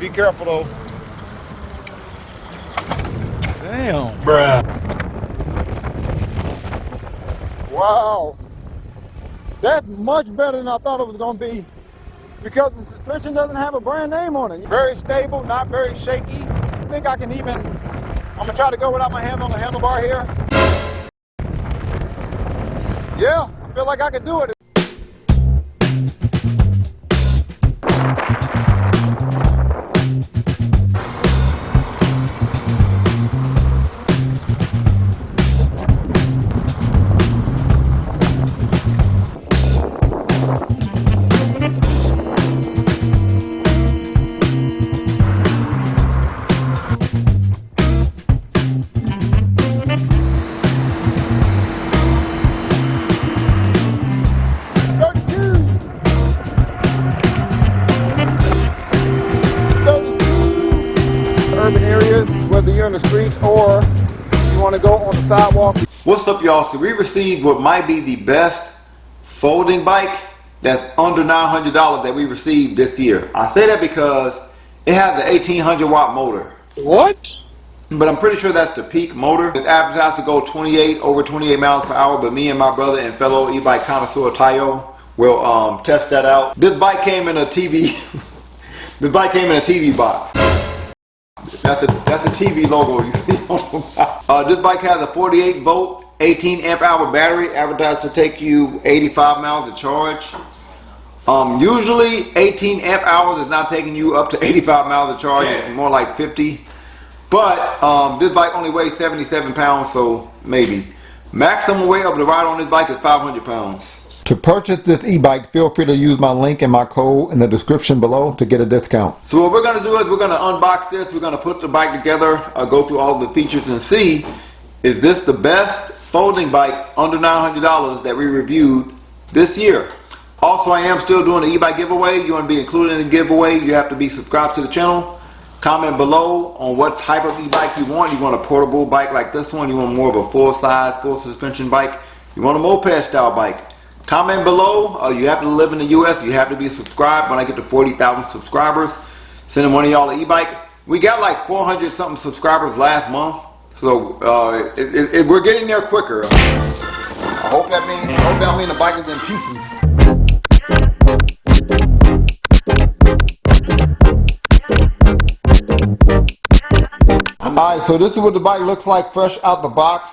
Be careful though. Damn. Bruh. Wow. That's much better than I thought it was going to be because the suspension doesn't have a brand name on it. Very stable, not very shaky. I think I can even, I'm going to try to go without my hands on the handlebar here. Yeah, I feel like I can do it. Whether you're in the streets or you want to go on the sidewalk. What's up, y'all? So we received what might be the best folding bike that's under $900 that we received this year. I say that because it has an 1800 watt motor. What? But I'm pretty sure that's the peak motor. It's advertised to go over 28 miles per hour, but me and my brother and fellow e-bike connoisseur Tayo will test that out. This bike came in a TV. This bike came in a TV box. That's the TV logo you see on this bike has a 48 volt, 18 amp hour battery, advertised to take you 85 miles to charge. Usually 18 amp hours is not taking you up to 85 miles to charge, it's more like 50. But this bike only weighs 77 pounds, so maybe. Maximum weight of the ride on this bike is 500 pounds. To purchase this e-bike, feel free to use my link and my code in the description below to get a discount. So what we're going to do is we're going to unbox this, we're going to put the bike together, go through all the features and see, is this the best folding bike under $900 that we reviewed this year? Also, I am still doing the e-bike giveaway. You want to be included in the giveaway, you have to be subscribed to the channel. Comment below on what type of e-bike you want. You want a portable bike like this one? You want more of a full-size, full suspension bike? You want a moped style bike? Comment below. You have to live in the US. You have to be subscribed. When I get to 40,000 subscribers, sending one of y'all an e-bike. We got like 400 something subscribers last month, so we're getting there quicker. I hope that means the bike is in pieces. Alright, so this is what the bike looks like fresh out the box.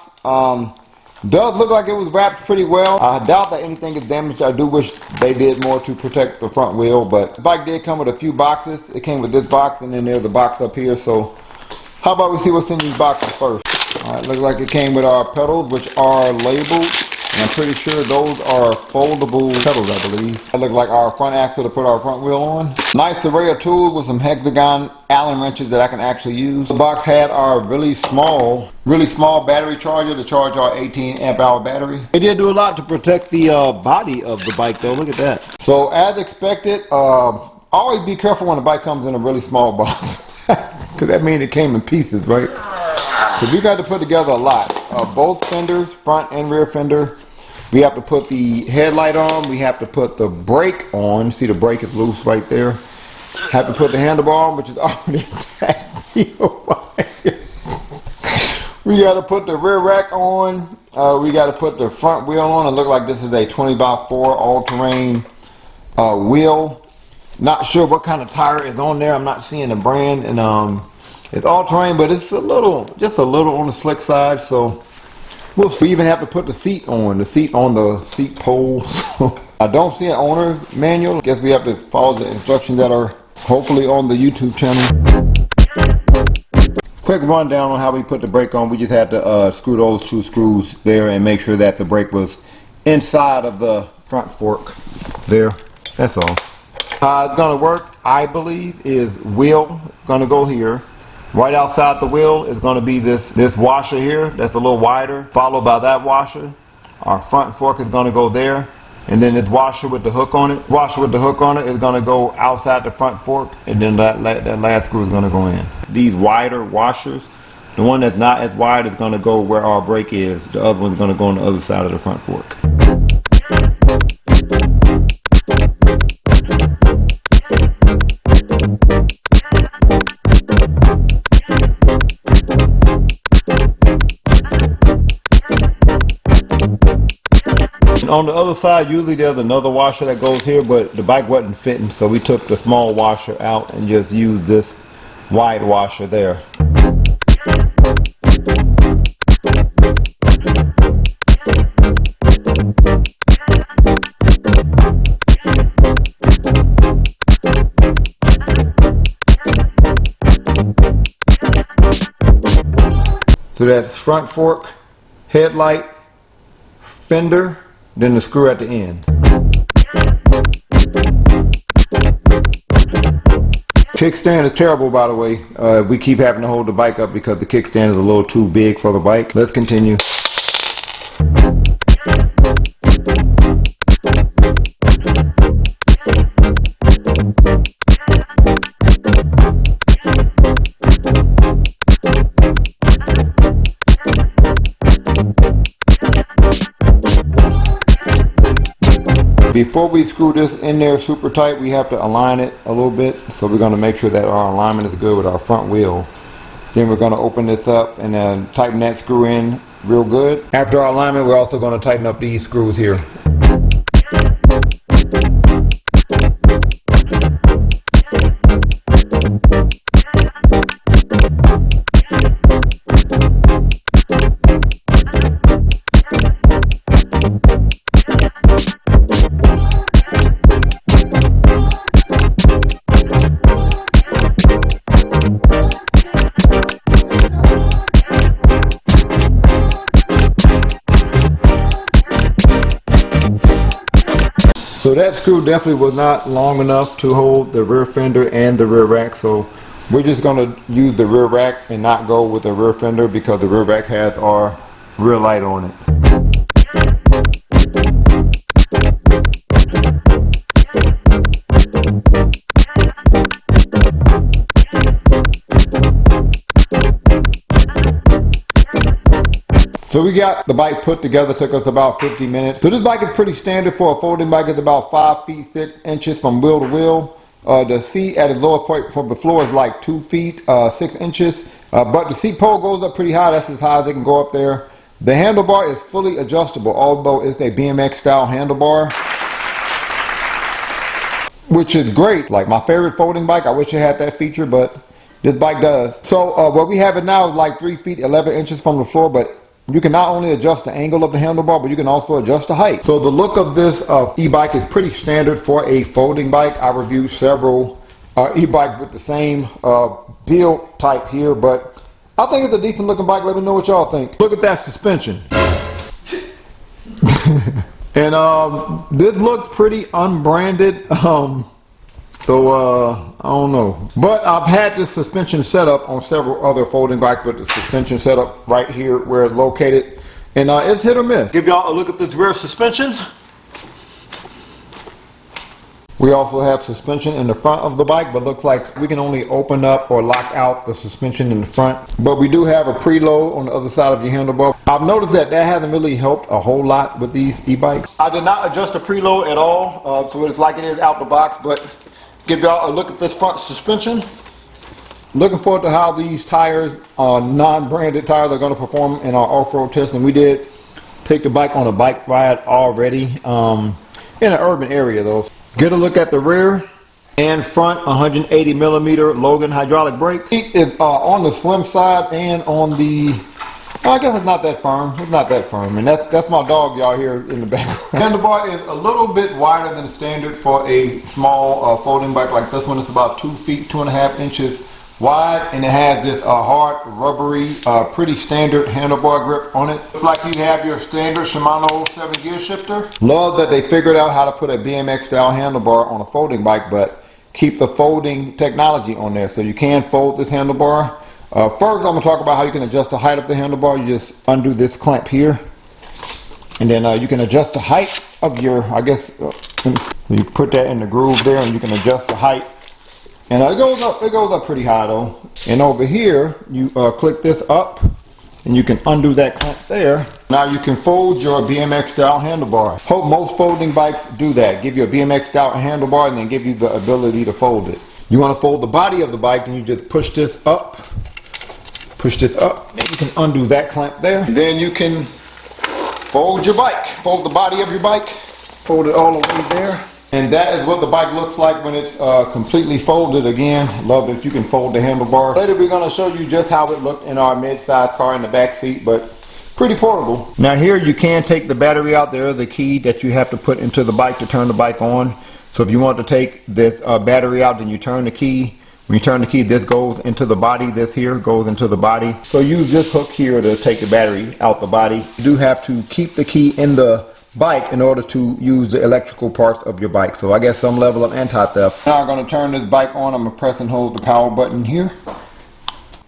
Does look like it was wrapped pretty well. I doubt that anything is damaged. I do wish they did more to protect the front wheel, but the bike did come with a few boxes. It came with this box and then there's the box up here, so how about we see what's in these boxes first. Alright, looks like it came with our pedals, which are labeled, and I'm pretty sure those are foldable pedals, I believe. That look like our front axle to put our front wheel on. Nice array of tools with some hexagon Allen wrenches that I can actually use. The box had our really small battery charger to charge our 18 amp hour battery. It did do a lot to protect the body of the bike though, look at that. So as expected, always be careful when a bike comes in a really small box. Because that means it came in pieces, right? So we got to put together a lot. Both fenders, front and rear fender. We have to put the headlight on. We have to put the brake on. See, the brake is loose right there. Have to put the handlebar on, which is already attached. We got to put the rear rack on. We got to put the front wheel on. It looks like this is a 20x4 all-terrain wheel. Not sure what kind of tire is on there. I'm not seeing the brand, and it's all-terrain, but it's just a little on the slick side. So we'll see. We even have to put the seat on the seat pole. I don't see an owner manual. Guess we have to follow the instructions that are hopefully on the YouTube channel. Quick rundown on how we put the brake on. We just had to screw those two screws there and make sure that the brake was inside of the front fork there. That's all. How it's gonna work, I believe, is wheel gonna go here. Right outside the wheel is going to be this washer here that's a little wider, followed by that washer. Our front fork is going to go there, and then this washer with the hook on it. Washer with the hook on it is going to go outside the front fork, and then that last screw is going to go in. These wider washers, the one that's not as wide is going to go where our brake is. The other one's going to go on the other side of the front fork. on the other side, usually there's another washer that goes here, but the bike wasn't fitting, so we took the small washer out and just used this wide washer there. So that's front fork, headlight, fender, then the screw at the end. Kickstand is terrible, by the way. We keep having to hold the bike up because the kickstand is a little too big for the bike. Let's continue. Before we screw this in there super tight, we have to align it a little bit. So we're going to make sure that our alignment is good with our front wheel. Then we're going to open this up and then tighten that screw in real good. After our alignment, we're also going to tighten up these screws here. So that screw definitely was not long enough to hold the rear fender and the rear rack, so we're just going to use the rear rack and not go with the rear fender because the rear rack has our rear light on it. So we got the bike put together, took us about 50 minutes. So this bike is pretty standard for a folding bike. It's about 5 feet 6 inches from wheel to wheel. The seat at its lowest point from the floor is like 2 feet 6 inches. But the seat pole goes up pretty high. That's as high as it can go up there. The handlebar is fully adjustable, although it's a BMX style handlebar, which is great. Like my favorite folding bike, I wish it had that feature, but this bike does. So what we have it now is like 3 feet 11 inches from the floor, but you can not only adjust the angle of the handlebar, but you can also adjust the height. So the look of this e-bike is pretty standard for a folding bike. I reviewed several e-bikes with the same build type here, but I think it's a decent looking bike. Let me know what y'all think. Look at that suspension. And this looks pretty unbranded. So I don't know, but I've had this suspension set up on several other folding bikes, but the suspension set up right here where it's located, and it's hit or miss. Give y'all a look at this rear suspension. We also have suspension in the front of the bike, but looks like we can only open up or lock out the suspension in the front. But we do have a preload on the other side of your handlebar. I've noticed that hasn't really helped a whole lot with these e-bikes. I did not adjust the preload at all, so it's like it is out the box, but give y'all a look at this front suspension. Looking forward to how these tires, non-branded tires, are going to perform in our off-road test. And we did take the bike on a bike ride already in an urban area though. Get a look at the rear and front 180 millimeter Logan hydraulic brakes. Seat is on the slim side and on the, I guess it's not that firm. It's not that firm, and that's my dog y'all hear in the background. Handlebar is a little bit wider than standard for a small folding bike like this one. It's about 2 feet 2.5 inches wide, and it has this hard, rubbery, pretty standard handlebar grip on it. It's like you have your standard Shimano 7-gear shifter. Love that they figured out how to put a BMX style handlebar on a folding bike, but keep the folding technology on there, so you can fold this handlebar. First, I'm going to talk about how you can adjust the height of the handlebar. You just undo this clamp here, and then you can adjust the height of your, I guess, you put that in the groove there, and you can adjust the height. And it goes up pretty high though. And over here, you click this up, and you can undo that clamp there. Now you can fold your BMX style handlebar. Hope most folding bikes do that. Give you a BMX style handlebar and then give you the ability to fold it. You want to fold the body of the bike, then you just push this up, and you can undo that clamp there. Then you can fold your bike. Fold the body of your bike. Fold it all the way there. And that is what the bike looks like when it's completely folded. Again, love that you can fold the handlebar. Later we're going to show you just how it looked in our mid-size car in the back seat, but pretty portable. Now here you can take the battery out. There is the key that you have to put into the bike to turn the bike on. So if you want to take this battery out, then you turn the key. When you turn the key, this goes into the body. This here goes into the body. So use this hook here to take the battery out the body. You do have to keep the key in the bike in order to use the electrical parts of your bike. So I guess some level of anti-theft. Now I'm going to turn this bike on. I'm going to press and hold the power button here.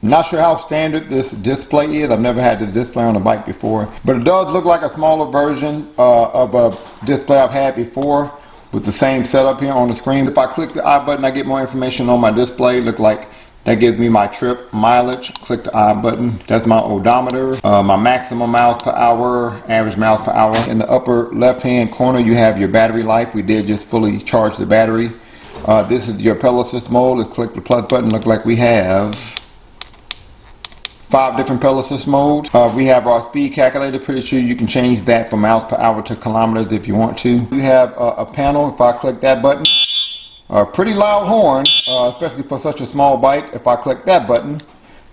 Not sure how standard this display is. I've never had this display on a bike before. But it does look like a smaller version of a display I've had before with the same setup here on the screen. If I click the I button, I get more information on my display. Look like that gives me my trip mileage. Click the I button. That's my odometer, my maximum miles per hour, average miles per hour. In the upper left-hand corner, you have your battery life. We did just fully charge the battery. This is your pedal assist mode. Let's click the plus button. Look like we have 5 different pedal assist modes. We have our speed calculator. Pretty sure you can change that from miles per hour to kilometers if you want to. You have a panel. If I click that button, a pretty loud horn, especially for such a small bike. If I click that button,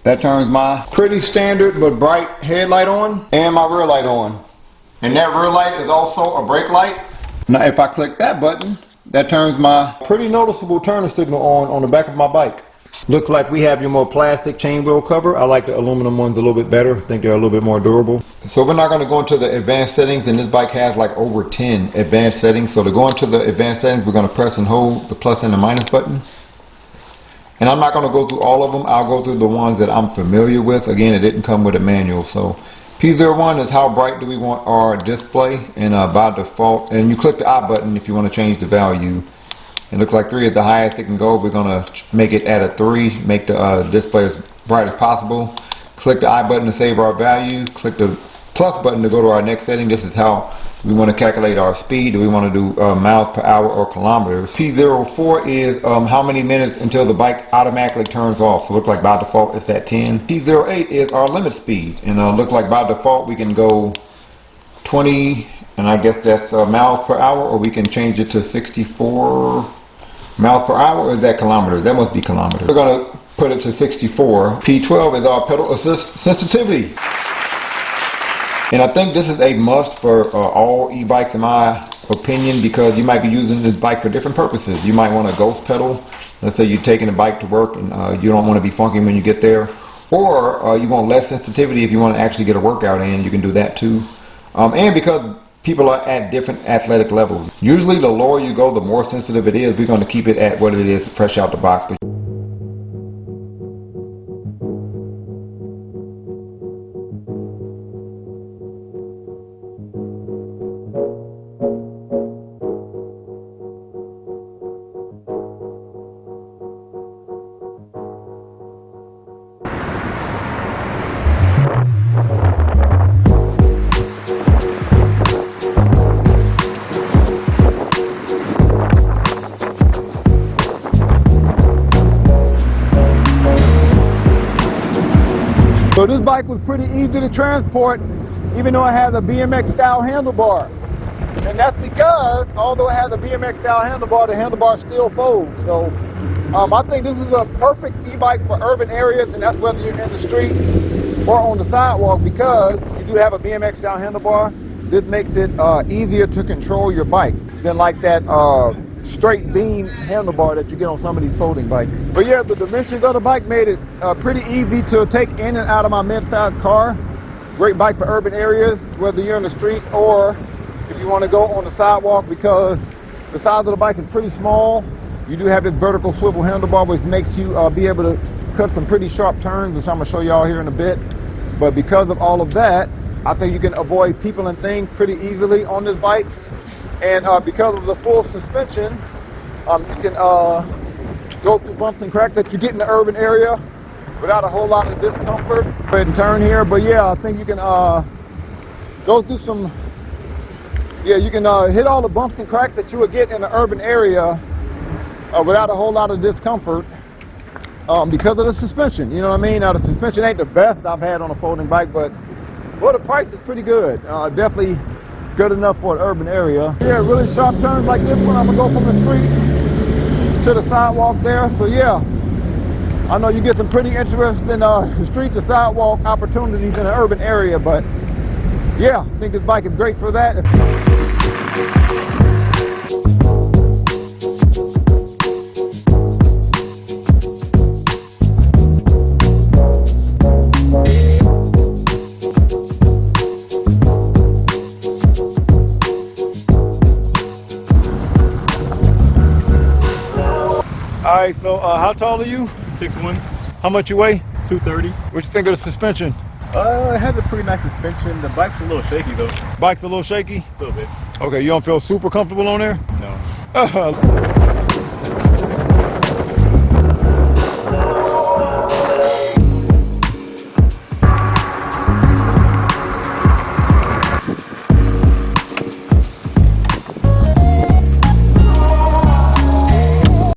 that turns my pretty standard but bright headlight on and my rear light on. And that rear light is also a brake light. Now if I click that button, that turns my pretty noticeable turner signal on the back of my bike. Looks like we have your more plastic chain wheel cover. I like the aluminum ones a little bit better. I think they're a little bit more durable. So we're not going to go into the advanced settings, and this bike has like over 10 advanced settings. So to go into the advanced settings, we're going to press and hold the plus and the minus button. And I'm not going to go through all of them. I'll go through the ones that I'm familiar with. Again, it didn't come with a manual. So P01 is how bright do we want our display, and by default, and you click the I button if you want to change the value. It looks like 3 is the highest it can go. We're going to make it at a 3, make the display as bright as possible. Click the I button to save our value. Click the plus button to go to our next setting. This is how we want to calculate our speed. Do we want to do miles per hour or kilometers? P04 is how many minutes until the bike automatically turns off. So it looks like by default it's at 10. P08 is our limit speed. And look like by default we can go 20, and I guess that's miles per hour, or we can change it to 64 miles per hour, or is that kilometers? That must be kilometers. We're going to put it to 64. P12 is our pedal assist sensitivity. And I think this is a must for all e-bikes in my opinion, because you might be using this bike for different purposes. You might want to ghost pedal. Let's say you're taking the bike to work and you don't want to be funky when you get there. Or you want less sensitivity if you want to actually get a workout in. You can do that too. And because people are at different athletic levels. Usually the lower you go, the more sensitive it is. We're going to keep it at what it is fresh out the box. So this bike was pretty easy to transport, even though it has a BMX style handlebar. And that's because, although it has a BMX style handlebar, the handlebar still folds. So I think this is a perfect e-bike for urban areas, and that's whether you're in the street or on the sidewalk, because you do have a BMX style handlebar. This makes it easier to control your bike than like that straight beam handlebar that you get on some of these folding bikes. But yeah, the dimensions of the bike made it pretty easy to take in and out of my mid-sized car. Great bike for urban areas, whether you're in the streets or if you want to go on the sidewalk, because the size of the bike is pretty small. You do have this vertical swivel handlebar, which makes you be able to cut some pretty sharp turns, which I'm going to show y'all here in a bit. But because of all of that, I think you can avoid people and things pretty easily on this bike. And because of the full suspension, you can go through bumps and cracks that you get in the urban area without a whole lot of discomfort. Go ahead and turn here, but yeah, I think you can go through some, you can hit all the bumps and cracks that you would get in the urban area without a whole lot of discomfort because of the suspension. You know what I mean? Now the suspension ain't the best I've had on a folding bike, but Well, the price is pretty good. Definitely good enough for an urban area. Yeah, really sharp turns like this one. I'm gonna go from the street to the sidewalk there. So yeah, I know you get some pretty interesting street to sidewalk opportunities in an urban area, but yeah, I think this bike is great for that. All right, so how tall are you? 6'1", How much you weigh? 230. What you think of the suspension? It has a pretty nice suspension. The bike's a little shaky though. Bike's a little shaky? A little bit. Okay, you don't feel super comfortable on there? No.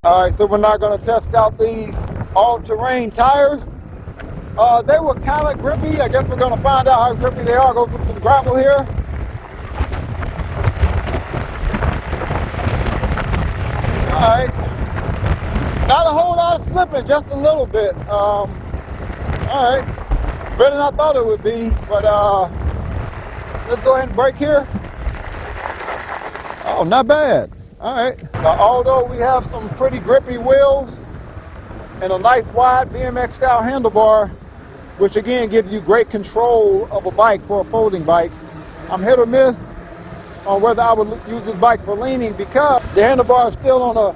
All right, so we're not gonna test out these all-terrain tires. They were kind of grippy. I guess we're gonna find out how grippy they are. Go through some gravel here. All right, not a whole lot of slipping, just a little bit. All right, better than I thought it would be, but let's go ahead and brake here. Oh, not bad. All right. Now, although we have some pretty grippy wheels and a nice wide BMX style handlebar, which again gives you great control of a bike for a folding bike, I'm hit or miss on whether I would use this bike for leaning because the handlebar is still on a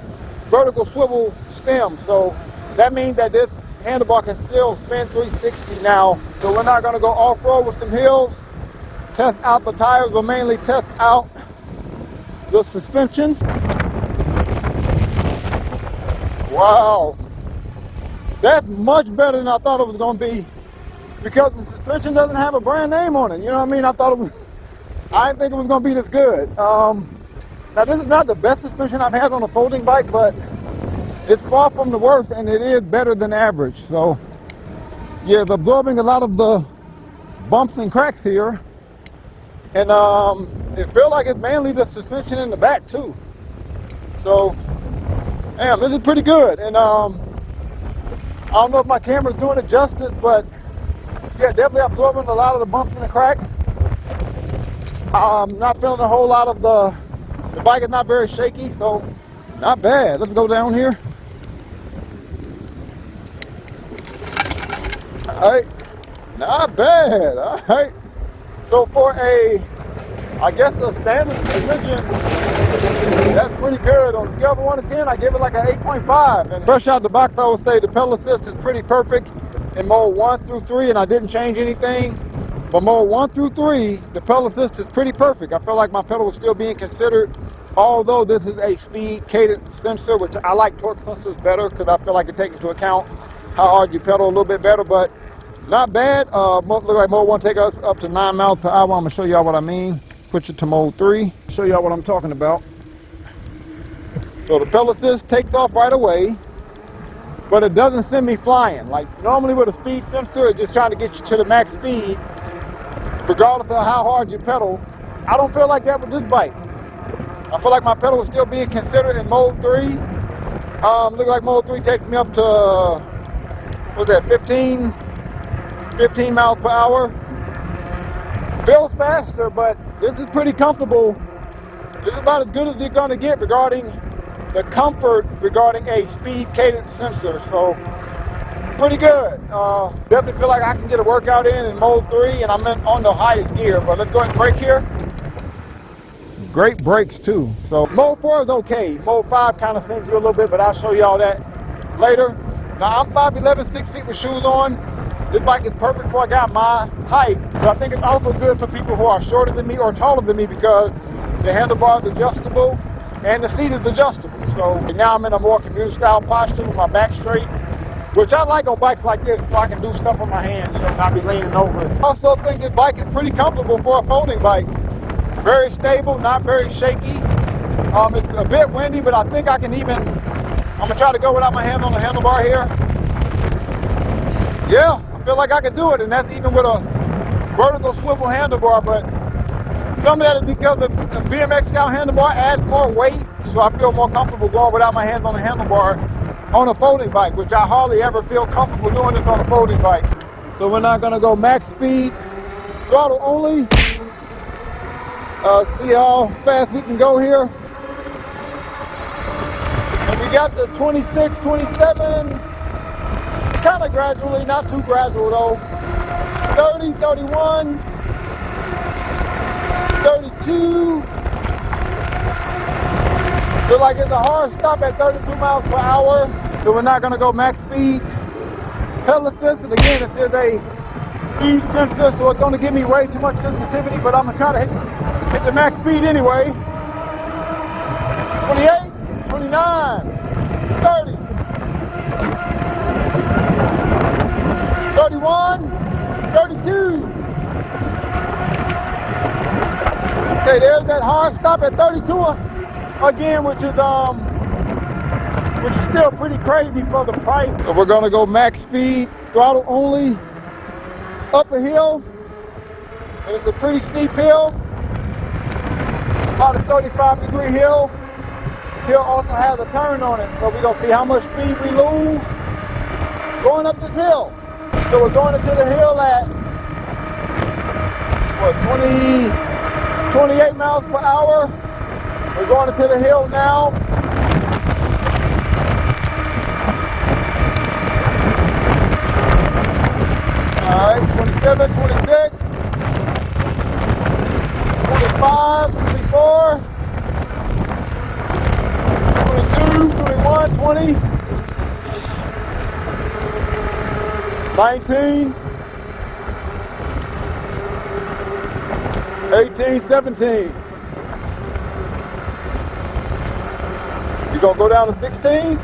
vertical swivel stem. So that means that this handlebar can still spin 360 now. So we're not going to go off-road with some hills, test out the tires, but mainly test out the suspension. Wow, that's much better than I thought it was going to be because the suspension doesn't have a brand name on it. You know what I mean? I didn't think it was going to be this good. Now this is not the best suspension I've had on a folding bike, but it's far from the worst and it is better than average. So yeah, it's absorbing a lot of the bumps and cracks here. And it feels like it's mainly the suspension in the back too. So, damn, this is pretty good. And I don't know if my camera's doing it justice, but yeah, definitely absorbing a lot of the bumps and the cracks. I'm not feeling a whole lot of the bike is not very shaky, so not bad. Let's go down here. All right, not bad. All right. So for I guess the standard suspension, that's pretty good. On a scale of 1 to 10, I give it like an 8.5. And fresh out the box, I would say the pedal assist is pretty perfect in mode 1 through 3, and I didn't change anything. But mode 1 through 3, the pedal assist is pretty perfect. I feel like my pedal is still being considered, although this is a speed cadence sensor, which I like torque sensors better because I feel like it takes into account how hard you pedal a little bit better, but not bad. Look like mode 1 take us up to 9 miles per hour. I'm gonna show y'all what I mean. Switch it to mode 3. Show y'all what I'm talking about. So the pedal assist takes off right away, but it doesn't send me flying. Like normally with a speed sensor, it's just trying to get you to the max speed, regardless of how hard you pedal. I don't feel like that with this bike. I feel like my pedal is still being considered in mode 3. Look like mode 3 takes me up to, what's that, 15 miles per hour. Feels faster, but this is pretty comfortable. This is about as good as you're going to get regarding the comfort regarding a speed cadence sensor. So pretty good. Definitely feel like I can get a workout in mode 3, and I'm on the highest gear. But let's go ahead and brake here. Great brakes too. So mode 4 is okay. Mode 5 kind of sends you a little bit, but I'll show you all that later. Now I'm 5'11", 6 feet with shoes on. This bike is perfect for a guy my height, but I think it's also good for people who are shorter than me or taller than me because the handlebar is adjustable and the seat is adjustable. So now I'm in a more commuter style posture with my back straight, which I like on bikes like this so I can do stuff with my hands, you know, not be leaning over. I also think this bike is pretty comfortable for a folding bike. Very stable, not very shaky. It's a bit windy, but I think I can I'm gonna try to go without my hands on the handlebar here. Yeah, I feel like I can do it, and that's even with a vertical swivel handlebar, but some of that is because the BMX style handlebar adds more weight, so I feel more comfortable going without my hands on the handlebar on a folding bike, which I hardly ever feel comfortable doing this on a folding bike. So we're not gonna go max speed, throttle only. See how fast we can go here. And we got to 26, 27, kind of gradually, not too gradual though. 30, 31, 32. Looks like it's a hard stop at 32 miles per hour. So we're not gonna go max speed. Pedal assist, and again, this is a speed sensor, so it's gonna give me way too much sensitivity, but I'm gonna try to hit the max speed anyway. 28, 29, 30, 31, 32. Okay, there's that hard stop at 32 again, which is still pretty crazy for the price. So we're gonna go max speed, throttle only, up a hill, and it's a pretty steep hill, about a 35-degree hill. Hill also has a turn on it, so we're gonna see how much speed we lose going up this hill. So we're going into the hill at, what, 28 miles per hour. We're going into the hill now. All right, 27, 26, 25, 24, 22, 21, 20, 19, 18, 17. You gonna go down to 16?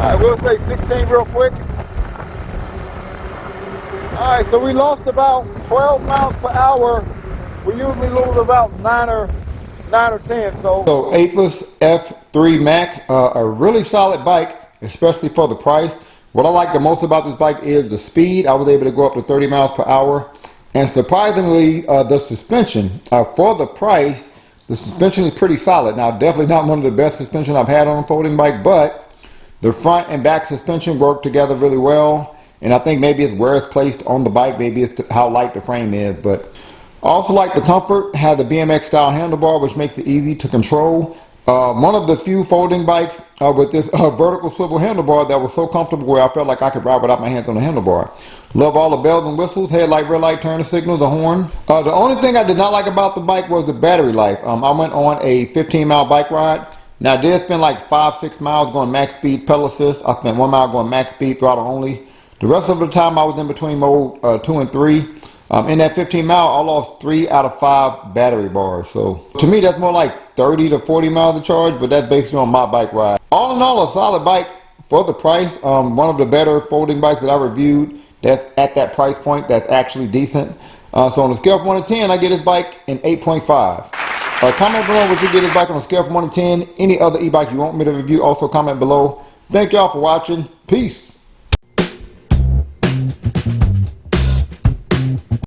Alright, we'll say 16 real quick. Alright, so we lost about 12 miles per hour. We usually lose about 9 or 10. So Aipas F3 Max, a really solid bike, especially for the price. What I like the most about this bike is the speed. I was able to go up to 30 miles per hour. And surprisingly, the suspension, for the price, the suspension is pretty solid. Now, definitely not one of the best suspension I've had on a folding bike, but the front and back suspension work together really well. And I think maybe it's where it's placed on the bike, maybe it's how light the frame is. But I also like the comfort, has a BMX style handlebar, which makes it easy to control. One of the few folding bikes with this vertical swivel handlebar that was so comfortable where I felt like I could ride without my hands on the handlebar. Love all the bells and whistles, headlight, red light, turn signal, the horn. The only thing I did not like about the bike was the battery life. I went on a 15-mile bike ride. Now I did spend like 5-6 miles going max speed, pedal assist. I spent 1 mile going max speed, throttle only. The rest of the time I was in between mode 2 and 3. In that 15 mile, I lost 3 out of 5 battery bars. So to me, that's more like 30 to 40 miles of charge, but that's based on my bike ride. All in all, a solid bike for the price. One of the better folding bikes that I reviewed that's at that price point that's actually decent. So on a scale from 1 to 10, I get this bike an 8.5. Comment below what you get this bike on a scale from 1 to 10. Any other e-bike you want me to review, also comment below. Thank y'all for watching. Peace.